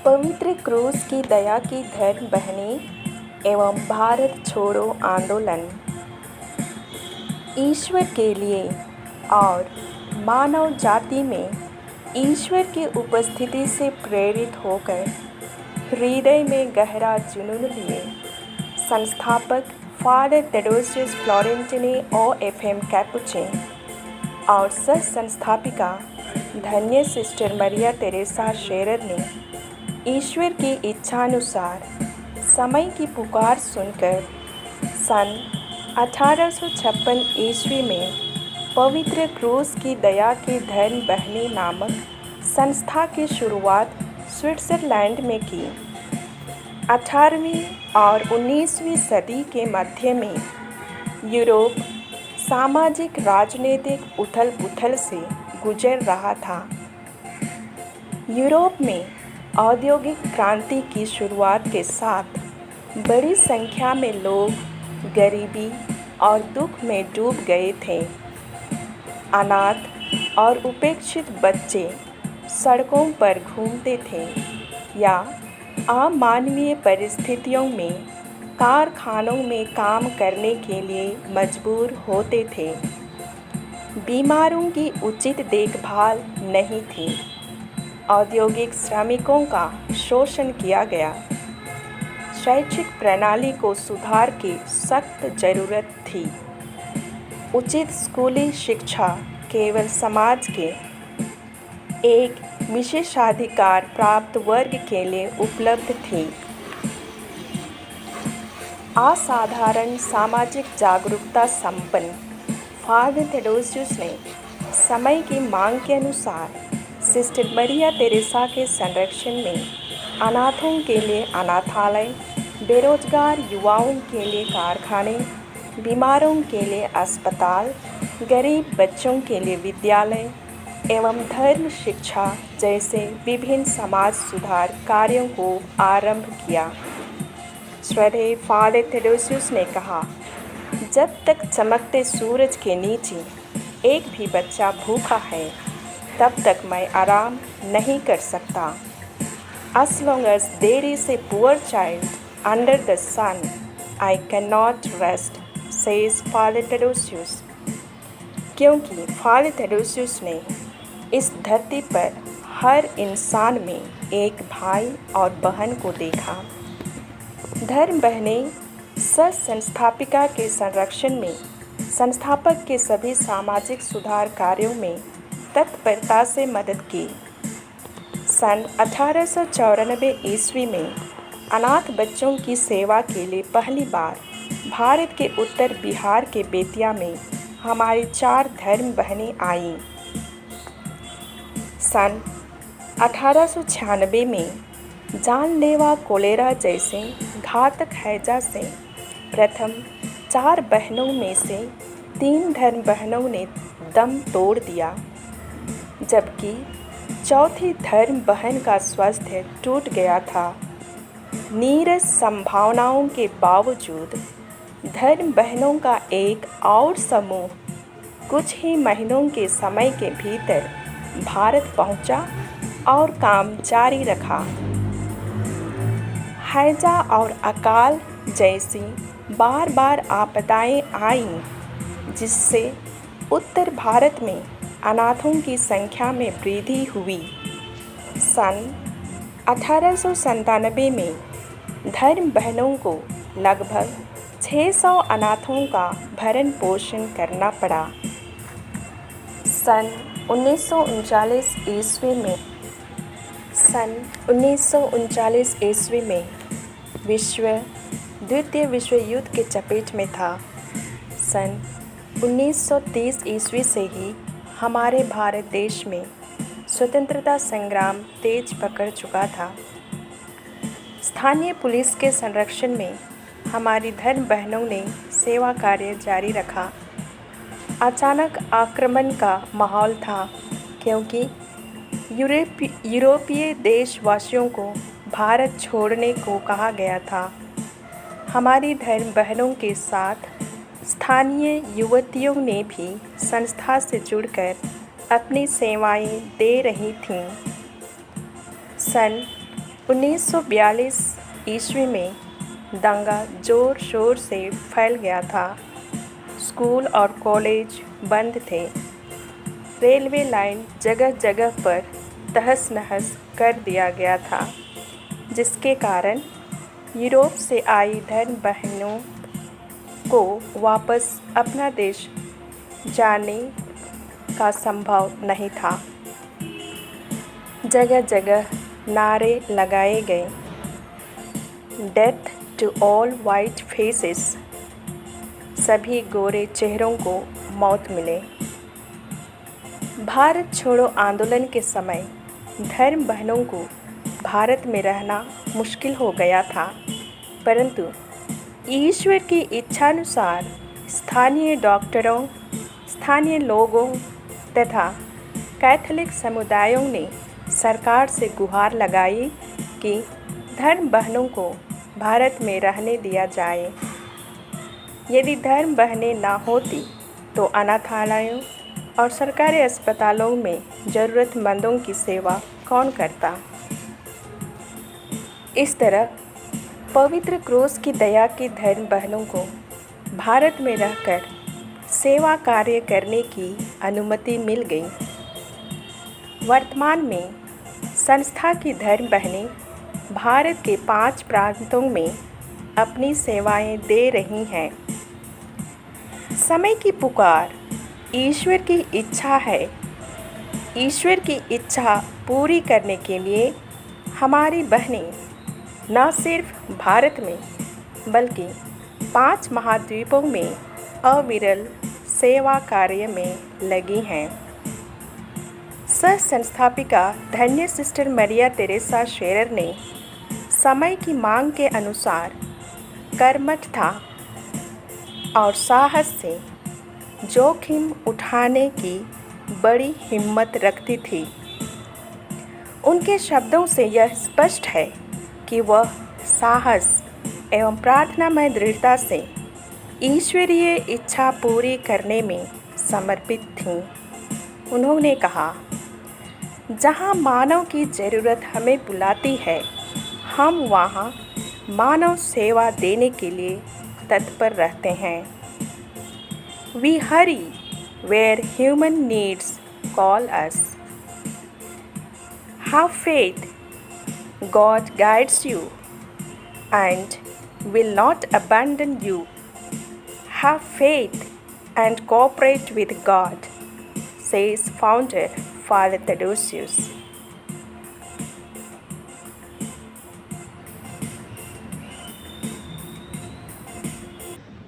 पवित्र क्रूस की दया की धर्म बहनें एवं भारत छोड़ो आंदोलन ईश्वर के लिए और मानव जाति में ईश्वर की उपस्थिति से प्रेरित होकर हृदय में गहरा जुनून लिए संस्थापक फादर तेडोसियस फ्लोरेंटिनी OFM कैपुचिन और सह संस्थापिका धन्य सिस्टर मरिया तेरेसा शेरर ने ईश्वर की इच्छानुसार समय की पुकार सुनकर सन 1856 ईस्वी में पवित्र क्रूस की दया की धर्म बहनें नामक संस्था की शुरुआत स्विट्ज़रलैंड में की। 18वीं और 19वीं सदी के मध्य में यूरोप सामाजिक राजनीतिक उथल-पुथल से गुजर रहा था। यूरोप में औद्योगिक क्रांति की शुरुआत के साथ बड़ी संख्या में लोग गरीबी और दुख में डूब गए थे। अनाथ और उपेक्षित बच्चे सड़कों पर घूमते थे या अमानवीय परिस्थितियों में कारखानों में काम करने के लिए मजबूर होते थे। बीमारों की उचित देखभाल नहीं थी। औद्योगिक श्रमिकों का शोषण किया गया। शैक्षिक प्रणाली को सुधार की सख्त ज़रूरत थी। उचित स्कूली शिक्षा केवल समाज के एक विशेषाधिकार प्राप्त वर्ग के लिए उपलब्ध थी। असाधारण सामाजिक जागरूकता संपन्न फादर तेडोसियस ने समय की मांग के अनुसार सिस्टर मरिया तेरेसा के संरक्षण में अनाथों के लिए अनाथालय, बेरोजगार युवाओं के लिए कारखाने, बीमारों के लिए अस्पताल, गरीब बच्चों के लिए विद्यालय एवं धर्म शिक्षा जैसे विभिन्न समाज सुधार कार्यों को आरंभ किया। श्रद्धेय फादर तेडोसियस ने कहा, जब तक चमकते सूरज के नीचे एक भी बच्चा भूखा है, तब तक मैं आराम नहीं कर सकता। As long as there is a poor child under the sun, I cannot rest, says Father Theodosius। क्योंकि फादर तेडोसियस ने इस धरती पर हर इंसान में एक भाई और बहन को देखा। धर्म बहनें सह संस्थापिका के संरक्षण में संस्थापक के सभी सामाजिक सुधार कार्यों में तत्परता से मदद की। सन 1894 ईस्वी में अनाथ बच्चों की सेवा के लिए पहली बार भारत के उत्तर बिहार के बेतिया में हमारी 4 धर्म बहनें आईं। सन 1896 में जानलेवा कोलेरा जैसे घातक हैजा से प्रथम 4 बहनों में से 3 धर्म बहनों ने दम तोड़ दिया, जबकि चौथी धर्म बहन का स्वास्थ्य टूट गया था। नीरस संभावनाओं के बावजूद धर्म बहनों का एक और समूह कुछ ही महीनों के समय के भीतर भारत पहुंचा और काम जारी रखा। हैजा और अकाल जैसी बार बार आपदाएं आईं, जिससे उत्तर भारत में अनाथों की संख्या में वृद्धि हुई। सन 1897 में धर्म बहनों को लगभग 600 अनाथों का भरण पोषण करना पड़ा। सन 1939 ईस्वी में विश्व द्वितीय विश्व युद्ध के चपेट में था। सन 1930 ईस्वी से ही हमारे भारत देश में स्वतंत्रता संग्राम तेज पकड़ चुका था। स्थानीय पुलिस के संरक्षण में हमारी धर्म बहनों ने सेवा कार्य जारी रखा। अचानक आक्रमण का माहौल था, क्योंकि यूरोपीय देशवासियों को भारत छोड़ने को कहा गया था। हमारी धर्म बहनों के साथ स्थानीय युवतियों ने भी संस्था से जुड़कर अपनी सेवाएं दे रही थीं। सन 1942 ईस्वी में दंगा जोर शोर से फैल गया था। स्कूल और कॉलेज बंद थे। रेलवे लाइन जगह जगह पर तहस नहस कर दिया गया था, जिसके कारण यूरोप से आई धर्म बहनों को वापस अपना देश जाने का संभव नहीं था। जगह जगह नारे लगाए गए, death to all white faces, सभी गोरे चेहरों को मौत मिले। भारत छोड़ो आंदोलन के समय धर्म बहनों को भारत में रहना मुश्किल हो गया था, परंतु ईश्वर की इच्छानुसार स्थानीय डॉक्टरों, स्थानीय लोगों तथा कैथोलिक समुदायों ने सरकार से गुहार लगाई कि धर्म बहनों को भारत में रहने दिया जाए। यदि धर्म बहनें ना होती तो अनाथालयों और सरकारी अस्पतालों में ज़रूरतमंदों की सेवा कौन करता। इस तरह पवित्र क्रूस की दया की धर्म बहनों को भारत में रहकर सेवा कार्य करने की अनुमति मिल गई। वर्तमान में संस्था की धर्म बहनें भारत के 5 प्रांतों में अपनी सेवाएं दे रही हैं। समय की पुकार ईश्वर की इच्छा है। ईश्वर की इच्छा पूरी करने के लिए हमारी बहनें न सिर्फ भारत में बल्कि 5 महाद्वीपों में अविरल सेवा कार्य में लगी हैं। सह संस्थापिका धन्य सिस्टर मरिया तेरेसा शेरर ने समय की मांग के अनुसार कर्मठता और साहस से जोखिम उठाने की बड़ी हिम्मत रखती थी। उनके शब्दों से यह स्पष्ट है कि वह साहस एवं प्रार्थनामय दृढ़ता से ईश्वरीय इच्छा पूरी करने में समर्पित थीं। उन्होंने कहा, जहाँ मानव की ज़रूरत हमें बुलाती है, हम वहाँ मानव सेवा देने के लिए तत्पर रहते हैं। We hurry where human needs call us. Have faith, God guides you and will not abandon you. Have faith and cooperate with God, says founder Father Theodosius.